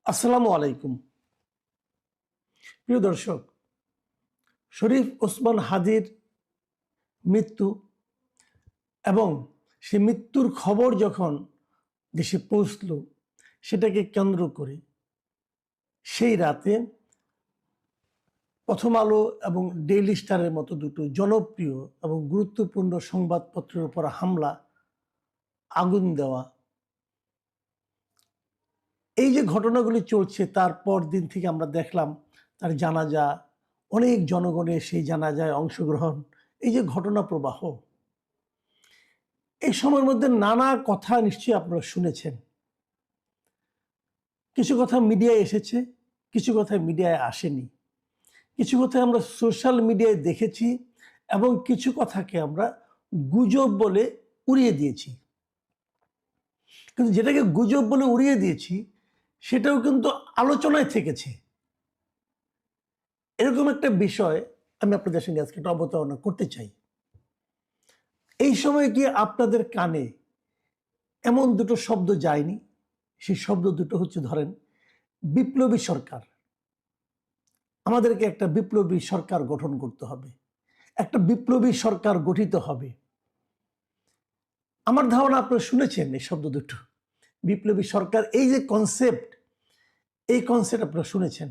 আসসালামু আলাইকুম। প্রিয় দর্শক, শরীফ ওসমান হাদির মৃত্যু এবং সে মৃত্যুর খবর যখন দেশে পৌঁছল, সেটাকে কেন্দ্র করে সেই রাতে প্রথম আলো এবং ডেইলি স্টারের মতো দুটো জনপ্রিয় এবং গুরুত্বপূর্ণ সংবাদপত্রের উপর হামলা, আগুন দেওয়া, এই যে ঘটনাগুলি চলছে, তারপর দিন থেকে আমরা দেখলাম তার জানাজা, অনেক জনগণের সেই জানাজায় অংশগ্রহণ, এই যে ঘটনা প্রবাহ, এই সময়ের মধ্যে নানা কথা নিশ্চয়ই আপনারা শুনেছেন। কিছু কথা মিডিয়ায় এসেছে, কিছু কথা মিডিয়ায় আসেনি, কিছু কথা আমরা সোশ্যাল মিডিয়ায় দেখেছি এবং কিছু কথাকে আমরা গুজব বলে উড়িয়ে দিয়েছি। কিন্তু যেটাকে গুজব বলে উড়িয়ে দিয়েছি সেটাও কিন্তু আলোচনায় থেকেছে। এরকম একটা বিষয় আমি আপনাদের সঙ্গে আজকে একটা অবতারণা করতে চাই। এই সময় কি আপনাদের কানে এমন দুটো শব্দ যায়নি? সেই শব্দ দুটো হচ্ছে, ধরেন, বিপ্লবী সরকার। আমাদেরকে একটা বিপ্লবী সরকার গঠন করতে হবে, একটা বিপ্লবী সরকার গঠিত হবে। আমার ধারণা আপনারা শুনেছেন এই শব্দ দুটো, বিপ্লবী সরকার। এই যে কনসেপ্ট, এই কনসেপ্ট আপনারা শুনেছেন,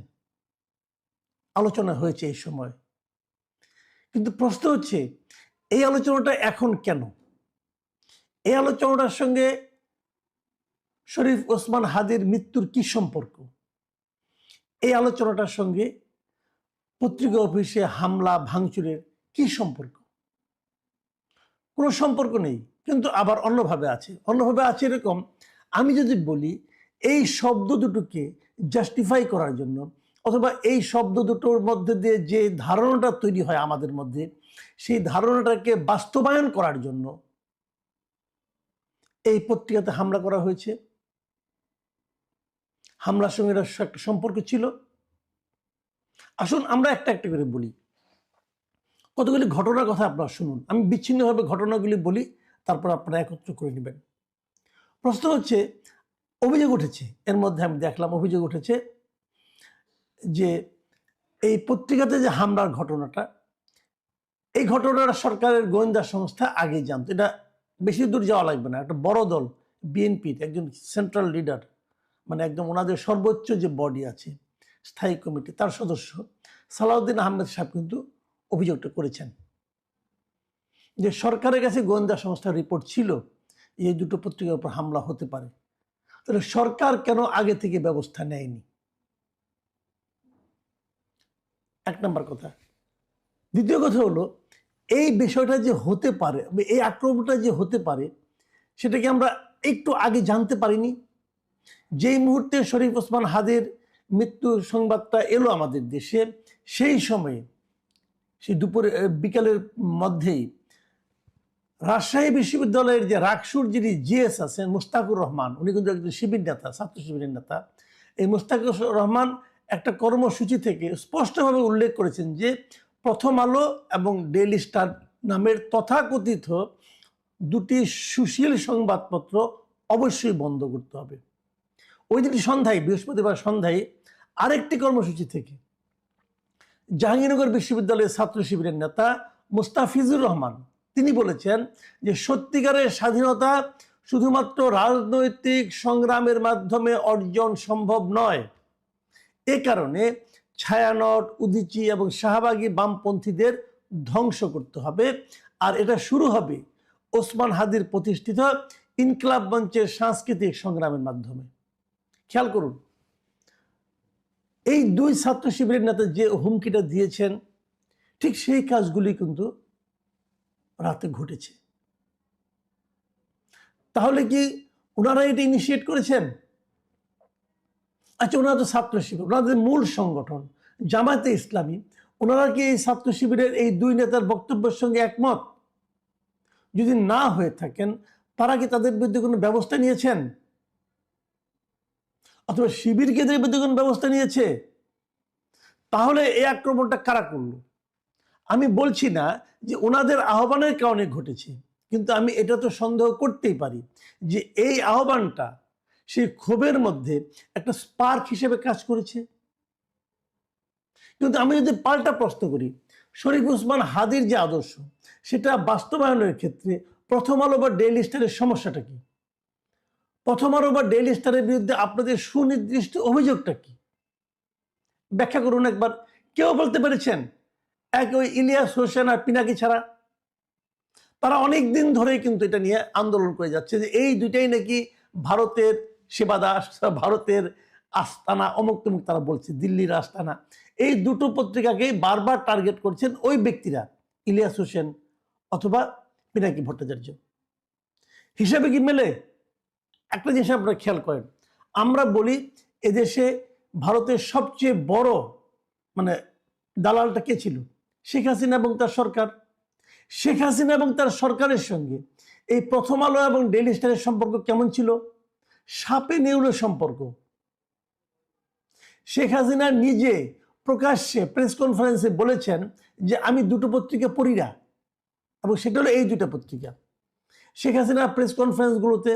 আলোচনা হয়েছে এই সময়। কিন্তু প্রশ্ন হচ্ছে, এই আলোচনাটা এখন কেন? এই আলোচনাটার সঙ্গে শরীফ ওসমান হাদির মৃত্যুর কি সম্পর্ক? এই আলোচনাটার সঙ্গে পত্রিকা অফিসে হামলা ভাঙচুরের কি সম্পর্ক? কোনো সম্পর্ক নেই, কিন্তু আবার অন্যভাবে আছে। অন্যভাবে আছে এরকম, আমি যদি বলি এই শব্দ দুটোকে জাস্টিফাই করার জন্য, অথবা এই শব্দ দুটোর মধ্যে দিয়ে যে ধারণাটা তৈরি হয় আমাদের মধ্যে, সেই ধারণাটাকে বাস্তবায়ন করার জন্য এই পত্রিকাতে হামলা করা হয়েছে। হামলার সঙ্গে একটা সম্পর্ক ছিল। আসুন আমরা একটা একটা করে বলি, কতগুলি ঘটনার কথা আপনারা শুনুন। আমি বিচ্ছিন্নভাবে ঘটনাগুলি বলি, তারপর আপনারা একত্র করে নেবেন। প্রশ্ন হচ্ছে, অভিযোগ উঠেছে, এর মধ্যে আমি দেখলাম অভিযোগ উঠেছে যে এই পত্রিকাতে যে হামলার ঘটনাটা, এই ঘটনাটা সরকারের গোয়েন্দা সংস্থা আগেই জানতো। এটা বেশি দূর যাওয়া লাগবে না, একটা বড় দল, বিএনপির একজন সেন্ট্রাল লিডার, মানে একদম ওনাদের সর্বোচ্চ যে বডি আছে, স্থায়ী কমিটি, তার সদস্য সালাউদ্দিন আহমেদ সাহেব কিন্তু অভিযোগটা করেছেন যে সরকারের কাছে গোয়েন্দা সংস্থার রিপোর্ট ছিল এই দুটো পত্রিকার উপর হামলা হতে পারে। তাহলে সরকার কেন আগে থেকে ব্যবস্থা নেয়নি? এক নম্বর কথা। দ্বিতীয় কথা হলো, এই বিষয়টা যে হতে পারে, এই আক্রমণটা যে হতে পারে, সেটাকে আমরা একটু আগে জানতে পারিনি? যেই মুহূর্তে শরীফ ওসমান হাদির মৃত্যুর সংবাদটা এলো আমাদের দেশে, সেই সময়ে, সেই দুপুরে বিকালের মধ্যেই রাজশাহী বিশ্ববিদ্যালয়ের যে রাকসুর যিনি জিএস আছেন মুস্তাকুর রহমান, উনি কিন্তু একজন শিবির নেতা, ছাত্র শিবিরের নেতা। এই মুস্তাকুর রহমান একটা কর্মসূচি থেকে স্পষ্টভাবে উল্লেখ করেছেন যে প্রথম আলো এবং ডেইলি স্টার নামের তথাকথিত দুটি সুশীল সংবাদপত্র অবশ্যই বন্ধ করতে হবে। ওই দিন সন্ধ্যায়, বৃহস্পতিবার সন্ধ্যায়, আরেকটি কর্মসূচি থেকে জাহাঙ্গীরনগর বিশ্ববিদ্যালয়ের ছাত্র শিবিরের নেতা মুস্তাফিজুর রহমান, তিনি বলেছেন যে সত্যিকারের স্বাধীনতা শুধুমাত্র রাজনৈতিক সংগ্রামের মাধ্যমে অর্জন সম্ভব নয়। এ কারণে ছায়ানট, উদীচী এবং শাহবাগী বামপন্থীদের ধ্বংস করতে হবে, আর এটা শুরু হবে ওসমান হাদির প্রতিষ্ঠিত ইনকিলাব মঞ্চের সাংস্কৃতিক সংগ্রামের মাধ্যমে। খেয়াল করুন, এই দুই ছাত্র শিবিরের নেতা যে হুমকিটা দিয়েছেন, ঠিক সেই কাজগুলি কিন্তু রাতে ঘটেছে। তাহলে কি ওনারা এটা ইনিশিয়েট করেছেন? আচ্ছা, ওনারা তো ছাত্র শিবির, ওনাদের মূল সংগঠন জামায়াতে ইসলামী, ওনারা কি এই ছাত্র শিবিরের এই দুই নেতার বক্তব্যের সঙ্গে একমত? যদি না হয়ে থাকেন, তারা কি তাদের বিরুদ্ধে কোনো ব্যবস্থা নিয়েছেন? অথবা শিবিরকে এদের বিরুদ্ধে কোনো ব্যবস্থা নিয়েছে? তাহলে এই আক্রমণটা কারা করলো? আমি বলছি না যে ওনাদের আহ্বানের কারণে ঘটেছে, কিন্তু আমি এটা তো সন্দেহ করতেই পারি যে এই আহ্বানটা সেই ক্ষোভের মধ্যে একটা স্পার্ক হিসেবে কাজ করেছে। কিন্তু আমি যদি পাল্টা প্রশ্ন করি, শরীফ ওসমান হাদির যে আদর্শ সেটা বাস্তবায়নের ক্ষেত্রে প্রথম আলো বা ডেইলি স্টারের সমস্যাটা কি? প্রথম আলো বা ডেইলি স্টারের বিরুদ্ধে আপনাদের সুনির্দিষ্ট অভিযোগটা কি? ব্যাখ্যা করুন একবার। কেউ বলতে পেরেছেন? এক ওই ইলিয়াস হোসেন আর পিনাকি ছাড়া। তারা অনেক দিন ধরেই কিন্তু এটা নিয়ে আন্দোলন করে যাচ্ছে যে এই দুইটাই নাকি ভারতের সেবাদাস, ভারতের আস্তানা, অমুক তমুক তারা বলছে, দিল্লির আস্তানা। এই দুটো পত্রিকাকে বারবার টার্গেট করছেন ওই ব্যক্তিরা, ইলিয়াস হোসেন অথবা পিনাকি ভট্টাচার্য। হিসাবে কি মেলে? একটা জিনিস আপনারা খেয়াল করেন, আমরা বলি এদেশে ভারতের সবচেয়ে বড় মানে দালালটা কে ছিল? শেখ হাসিনা এবং তার সরকার। শেখ হাসিনা এবং তার সরকারের সঙ্গে এই প্রথম আলো এবং ডেইলি স্টারের সম্পর্ক কেমন ছিল? সাপে নেউলের সম্পর্ক। শেখ হাসিনা নিজে প্রকাশ্যে প্রেস কনফারেন্সে বলেছেন যে আমি দুটো পত্রিকা পড়ি না, এবং সেটা হলো এই দুটো পত্রিকা। শেখ হাসিনা প্রেস কনফারেন্সগুলোতে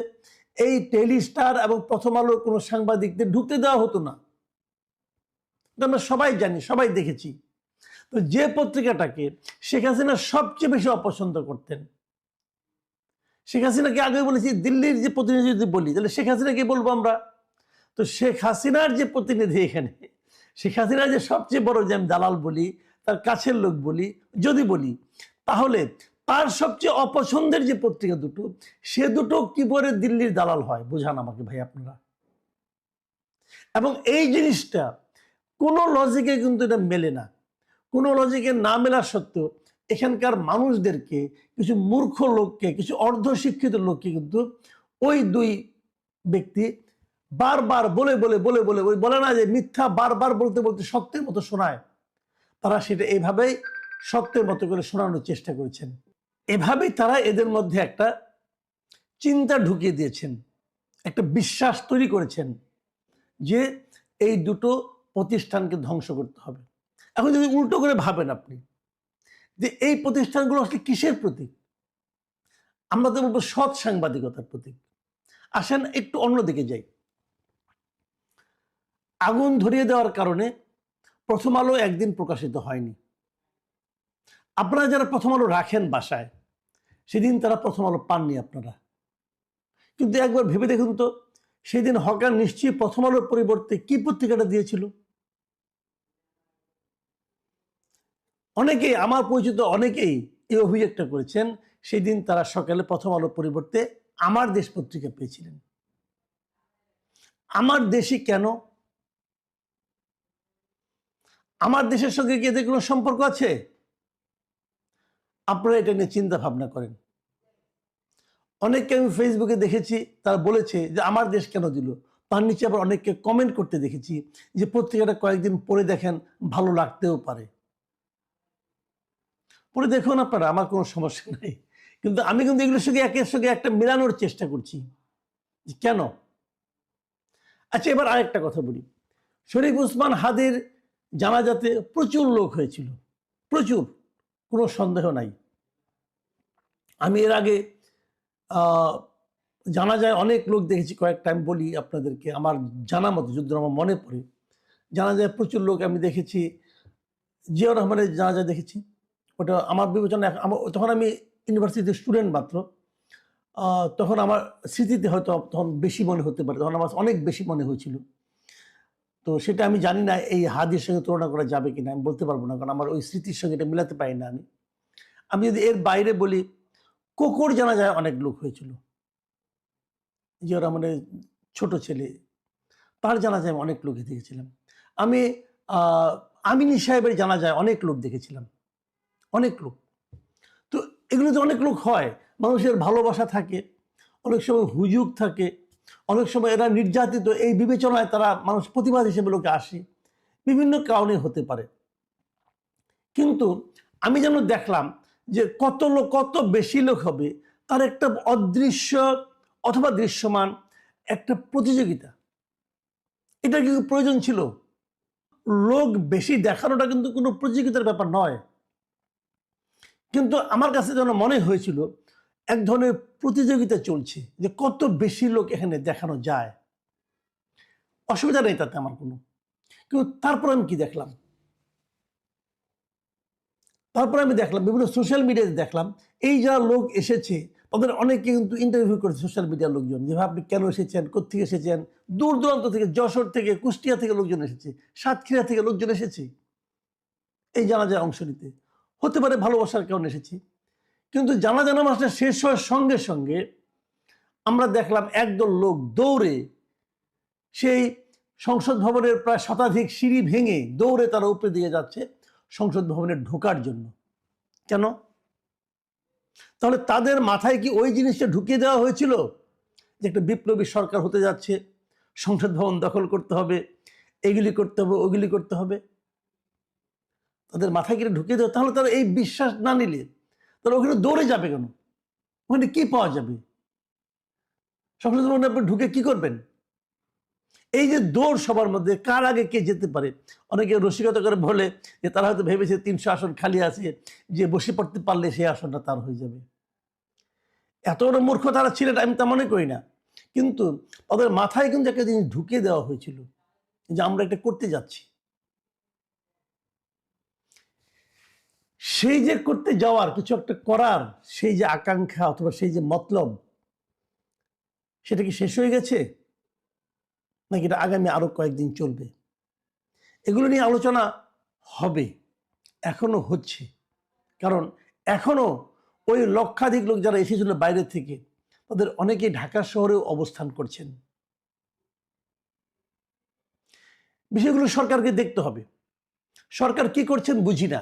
এই ডেইলি স্টার এবং প্রথম আলোর কোনো সাংবাদিকদের ঢুকতে দেওয়া হতো না। আমরা সবাই জানি, সবাই দেখেছি। তো যে পত্রিকাটাকে শেখ হাসিনা সবচেয়ে বেশি অপছন্দ করতেন, শেখ হাসিনাকে আগে বলেছি দিল্লির যে প্রতিনিধি যদি বলি তাহলে শেখ হাসিনাকে বলবো আমরা। তো শেখ হাসিনার যে প্রতিনিধি এখানে, শেখ হাসিনার যে সবচেয়ে বড় যে আমি দালাল বলি, তার কাছের লোক বলি, যদি বলি, তাহলে তার সবচেয়ে অপছন্দের যে পত্রিকা দুটো, সে দুটো কি করে দিল্লির দালাল হয় বোঝান আমাকে ভাই আপনারা। এবং এই জিনিসটা কোনো লজিকে কিন্তু এটা মেলে না। কোনো লজিকে না মেলা সত্ত্বেও এখানকার মানুষদেরকে, কিছু মূর্খ লোককে, কিছু অর্ধশিক্ষিত লোককে কিন্তু ওই দুই ব্যক্তি বারবার বলে বলে বলে বলে, ওই বলে না যে মিথ্যা বারবার বলতে বলতে সত্যের মতো শোনায়, তারা সেটা এইভাবেই সত্যের মতো করে শোনানোর চেষ্টা করেছেন। এভাবেই তারা এদের মধ্যে একটা চিন্তা ঢুকিয়ে দিয়েছেন, একটা বিশ্বাস তৈরি করেছেন যে এই দুটো প্রতিষ্ঠানকে ধ্বংস করতে হবে। এখন যদি উল্টো করে ভাবেন আপনি যে এই প্রতিষ্ঠানগুলো আসলে কিসের প্রতীক? আমরা তো বলবো সৎ সাংবাদিকতার প্রতীক। আসেন একটু অন্যদিকে যাই। আগুন ধরিয়ে দেওয়ার কারণে প্রথম আলো একদিন প্রকাশিত হয়নি। আপনারা যারা প্রথম আলো রাখেন বাসায়, সেদিন তারা প্রথম আলো পাননি আপনারা। কিন্তু একবার ভেবে দেখুন তো, সেদিন হকার নিশ্চয়ই প্রথম আলোর পরিবর্তে কি পত্রিকাটা দিয়েছিল? অনেকেই, আমার পরিচিত অনেকেই এই অভিযোগটা করেছেন, সেদিন তারা সকালে প্রথম আলোর পরিবর্তে আমার দেশ পত্রিকা পেয়েছিলেন। আমার দেশে কেন? আমার দেশের সঙ্গে কি এদের কোনো সম্পর্ক আছে? আপনারা এটা নিয়ে চিন্তা ভাবনা করেন। অনেককে আমি ফেসবুকে দেখেছি, তারা বলেছে যে আমার দেশ কেন দিল। তার নিচে আবার অনেককে কমেন্ট করতে দেখেছি যে পত্রিকাটা কয়েকদিন পড়ে দেখেন, ভালো লাগতেও পারে। পড়ে দেখুন আপনারা, আমার কোনো সমস্যা নেই। কিন্তু আমি কিন্তু এগুলোর সঙ্গে একের সঙ্গে একটা মেলানোর চেষ্টা করছি যে কেন। আচ্ছা, এবার আরেকটা কথা বলি। শরীফ ওসমান হাদির জানাজাতে প্রচুর লোক হয়েছিল, প্রচুর, কোনো সন্দেহ নাই। আমি এর আগে জানাজায় অনেক লোক দেখেছি, কয়েকটা আমি বলি আপনাদেরকে আমার জানা মতো, যদি আমার মনে পড়ে। জানাজায় প্রচুর লোক আমি দেখেছি। জিয়াউর রহমানের জানাজা দেখেছি, ওটা আমার বিবেচনা, তখন আমি ইউনিভার্সিটির স্টুডেন্ট মাত্র। তখন আমার স্মৃতিতে হয়তো তখন বেশি মনে হতে পারে, তখন আমার অনেক বেশি মনে হয়েছিল। তো সেটা আমি জানি না এই হাদির সঙ্গে তুলনা করা যাবে কিনা, আমি বলতে পারবো না, কারণ আমার ওই স্মৃতির সঙ্গে এটা মিলাতে পারি না। আমি যদি এর বাইরে বলি, কোকর জানাজায় অনেক লোক হয়েছিল। জিয়াউর রহমানের ছোট ছেলে, তার জানাজায় আমি অনেক লোক দেখেছিলাম। আমি আমিনী সাহেবের জানাজায় অনেক লোক দেখেছিলাম, অনেক লোক। তো এগুলোতে অনেক লোক হয়, মানুষের ভালোবাসা থাকে, অনেক সময় হুজুগ থাকে, অনেক সময় এরা নির্যাতিত, এই বিবেচনায় তারা মানুষ প্রতিবাদ হিসেবে লোকে আসে, বিভিন্ন কারণে হতে পারে। কিন্তু আমি যেন দেখলাম যে কত লোক, কত বেশি লোক হবে, তার একটা অদৃশ্য অথবা দৃশ্যমান একটা প্রতিযোগিতা। এটা কিন্তু প্রয়োজন ছিল। লোক বেশি দেখানোটা কিন্তু কোনো প্রতিযোগিতার ব্যাপার নয়। কিন্তু আমার কাছে যেন মনে হয়েছিল এক ধরনের প্রতিযোগিতা চলছে যে কত বেশি লোক এখানে দেখানো যায়। অসুবিধা নেই তাতে আমার কোনো। কিন্তু তারপর আমি কি দেখলাম, বিভিন্ন সোশ্যাল মিডিয়াতে দেখলাম এই যারা লোক এসেছে তাদের অনেকে কিন্তু ইন্টারভিউ করেছে সোশ্যাল মিডিয়ার লোকজন, যে আপনি কেন এসেছেন, কোথেকে এসেছেন, দূর দূরান্ত থেকে, যশোর থেকে, কুষ্টিয়া থেকে লোকজন এসেছে, সাতক্ষীরা থেকে লোকজন এসেছে এই জানাজায় অংশ নিতে। হতে পারে ভালোবাসার কারণে এসেছি। কিন্তু জানাজা নামাজটা শেষ হওয়ার সঙ্গে সঙ্গে আমরা দেখলাম একদল লোক দৌড়ে সেই সংসদ ভবনের প্রায় শতাধিক সিঁড়ি ভেঙে দৌড়ে তারা উপরে দিয়ে যাচ্ছে সংসদ ভবনে ঢোকার জন্য। কেন? তাহলে তাদের মাথায় কি ওই জিনিসটা ঢুকিয়ে দেওয়া হয়েছিল যে একটা বিপ্লবী সরকার হতে যাচ্ছে, সংসদ ভবন দখল করতে হবে, এগুলি করতে হবে, ওগুলি করতে হবে? তাদের মাথায় কি ঢুকিয়ে দেওয়া? তাহলে তারা এই বিশ্বাস না নিলে তারা ওখানে দৌড়ে যাবে কেন? ওখানে কি পাওয়া যাবে? সংসদ ভবনে আপনি ঢুকে কি করবেন? এই যে দৌড় সবার মধ্যে, কার আগে কে যেতে পারে? অনেকে রসিকতা করে বলে যে তারা হয়তো ভেবেছে 300 আসন খালি আছে, যে বসে পড়তে পারলে সেই আসনটা তার হয়ে যাবে। এত বড় মূর্খ তারা ছিলেন আমি তা মনে করি না, কিন্তু তাদের মাথায় কিন্তু একটা জিনিস ঢুকিয়ে দেওয়া হয়েছিল যে আমরা এটা করতে যাচ্ছি। সেই যে করতে যাওয়ার, কিছু একটা করার সেই যে আকাঙ্ক্ষা অথবা সেই যে মতলব, সেটা কি শেষ হয়ে গেছে নাকি এটা আগামী আরো কয়েকদিন চলবে? এগুলো নিয়ে আলোচনা হবে, এখনো হচ্ছে। কারণ এখনো ওই লক্ষাধিক লোক যারা এসেছিল বাইরে থেকে, তাদের অনেকেই ঢাকা শহরেও অবস্থান করছেন। বিষয়গুলো সরকারকে দেখতে হবে। সরকার কি করছেন বুঝি না।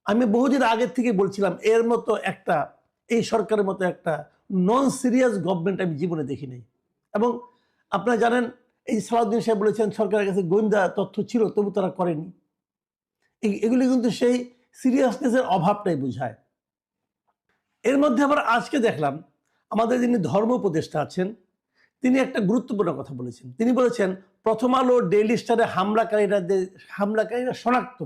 আমি বহুদিন আগের থেকে বলছিলাম এর মতো একটা, এই সরকারের মতো একটা নন সিরিয়াস গভর্নমেন্ট আমি জীবনে দেখি নাই। এবং আপনারা জানেন এই সালাউদ্দিন সাহেব বলেছেন সরকারের কাছে গোয়েন্দা তথ্য ছিল তবু তারা করেনি। এগুলি কিন্তু সেই সিরিয়াসনেসের অভাবটাই বোঝায়। এর মধ্যে আবার আজকে দেখলাম আমাদের যিনি ধর্ম উপদেষ্টা আছেন তিনি একটা গুরুত্বপূর্ণ কথা বলেছেন। তিনি বলেছেন প্রথম আলো, ডেইলি স্টারে হামলাকারীরা শনাক্ত।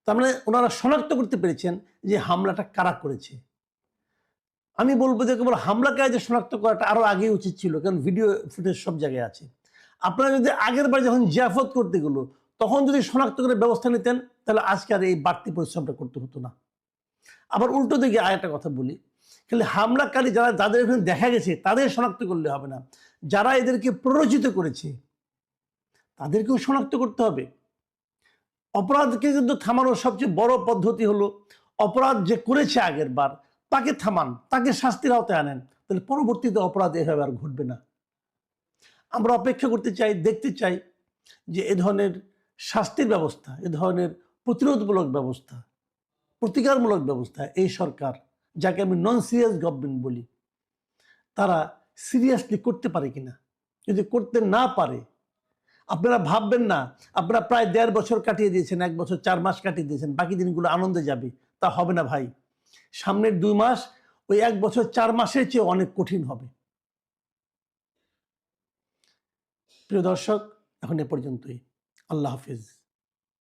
তার মানে ওনারা শনাক্ত করতে পেরেছেন যে হামলাটা কারা করেছে। আমি বলবো যে কেবল হামলাকারীদের শনাক্ত করাটা আরো আগে উচিত ছিল, কারণ ভিডিও ফুটেজ সব জায়গায় আছে। আপনারা যদি আগের বার যখন জিয়াফত করতে গেলো তখন যদি শনাক্ত করে ব্যবস্থা নিতেন তাহলে আজকে আর এই বাড়তি পরিশ্রমটা করতে হতো না। আবার উল্টো দিকে আরেকটা কথা বলি, খালি হামলাকারী যাদের এখানে দেখা গেছে তাদের শনাক্ত করলে হবে না, যারা এদেরকে প্ররোচিত করেছে তাদেরকেও শনাক্ত করতে হবে। অপরাধকে কিন্তু থামানোর সবচেয়ে বড় পদ্ধতি হলো অপরাধ যে করেছে আগের বার তাকে থামান, তাকে শাস্তির আওতায় আনেন, তাহলে পরবর্তীতে অপরাধ এভাবে আর ঘটবে না। আমরা অপেক্ষা করতে চাই, দেখতে চাই যে এ ধরনের শাস্তির ব্যবস্থা, এ ধরনের প্রতিরোধমূলক ব্যবস্থা, প্রতিকারমূলক ব্যবস্থা এই সরকার, যাকে আমি নন সিরিয়াস গভর্নমেন্ট বলি, তারা সিরিয়াসলি করতে পারে কিনা। যদি করতে না পারে, আপনারা ভাববেন না আপনারা প্রায় 1.5 বছর কাটিয়ে দিয়েছেন, 1 বছর 4 মাস কাটিয়ে দিয়েছেন, বাকি দিনগুলো আনন্দে যাবে, তা হবে না ভাই। সামনের 2 মাস ওই 1 বছর 4 মাসের চেয়ে অনেক কঠিন হবে। প্রিয় দর্শক, এখন এ পর্যন্তই। আল্লাহ হাফিজ।